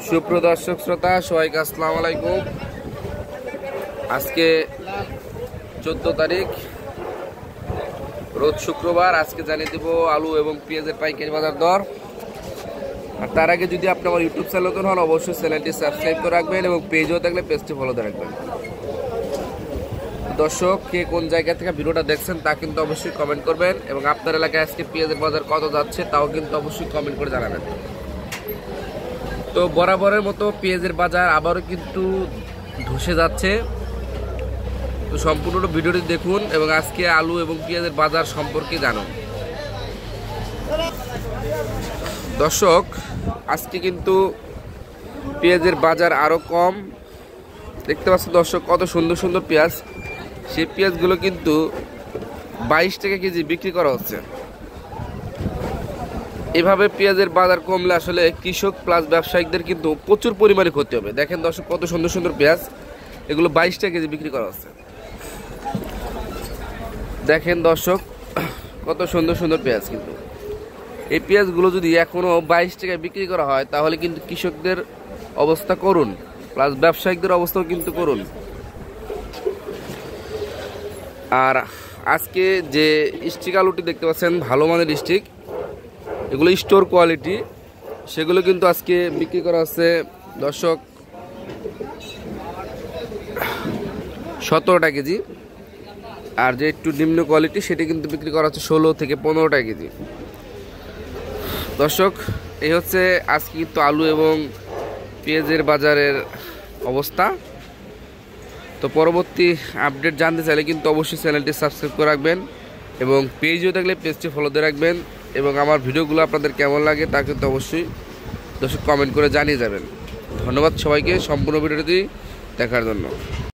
সুপ্রিয় দর্শক শ্রোতা সবাইকে আসসালামু আলাইকুম। আজকে 14 তারিখ রোজ শুক্রবার। আজকে জানিয়ে দেব আলু এবং পেঁয়াজের পাইকারি বাজার দর। আর তার আগে যদি আপনি আমার ইউটিউব চ্যানেল নতুন হন অবশ্যই চ্যানেলটি সাবস্ক্রাইব করে রাখবেন এবং পেজও থাকলে পেজটি ফলো করে রাখবেন। দর্শক, কে কোন জায়গা থেকে ভিডিওটা দেখছেন তা কিন্তু অবশ্যই কমেন্ট করবেন এবং আপনার এলাকায় আজকে পেঁয়াজের বাজার কত যাচ্ছে তাও কিন্তু অবশ্যই কমেন্ট করে জানাবেন। তো বরাবরের মতো পেঁয়াজের বাজার আবারও কিন্তু ধসে যাচ্ছে। তো সম্পূর্ণ ভিডিওটি দেখুন এবং আজকে আলু এবং পেঁয়াজের বাজার সম্পর্কে জানুন। দর্শক, আজকে কিন্তু পেঁয়াজের বাজার আরও কম। দেখতে পাচ্ছেন দর্শক, কত সুন্দর সুন্দর পেঁয়াজ। সেই পেঁয়াজগুলো কিন্তু 22 টাকা কেজি বিক্রি করা হচ্ছে। এভাবে পেঁয়াজের বাজার কমলে আসলে কৃষক প্লাস ব্যবসায়িকদের কিন্তু প্রচুর পরিমাণে ক্ষতি হবে। দেখেন দর্শক, কত সুন্দর সুন্দর পেঁয়াজ, এগুলো 22 টাকা কেজি বিক্রি করা হচ্ছে। দেখেন দর্শক, কত সুন্দর সুন্দর পেঁয়াজ। কিন্তু এই পেঁয়াজগুলো যদি এখনও 22 টাকায় বিক্রি করা হয় তাহলে কিন্তু কৃষকদের অবস্থা করুন, প্লাস ব্যবসায়িকদের অবস্থাও কিন্তু করুন। আর আজকে যে স্টিক আলুটি দেখতে পাচ্ছেন, ভালো মানের স্টিক, এগুলো স্টোর কোয়ালিটি, সেগুলো কিন্তু আজকে বিক্রি করা হচ্ছে দর্শক 17 টাকা কেজি। আর যে একটু নিম্ন কোয়ালিটি সেটি কিন্তু বিক্রি করা হচ্ছে 16 থেকে 15 টাকা কেজি। দর্শক, এই হচ্ছে আজকে কিন্তু আলু এবং পেঁয়াজের বাজারের অবস্থা। তো পরবর্তী আপডেট জানতে চাইলে কিন্তু অবশ্যই চ্যানেলটি সাবস্ক্রাইব করে রাখবেন এবং পেজও থাকলে পেজটি ফলো দিয়ে রাখবেন এবং আমার ভিডিওগুলো আপনাদের কেমন লাগে তা কিন্তু অবশ্যই দর্শক কমেন্ট করে জানিয়ে যাবেন। ধন্যবাদ সবাইকে সম্পূর্ণ ভিডিওটি দেখার জন্য।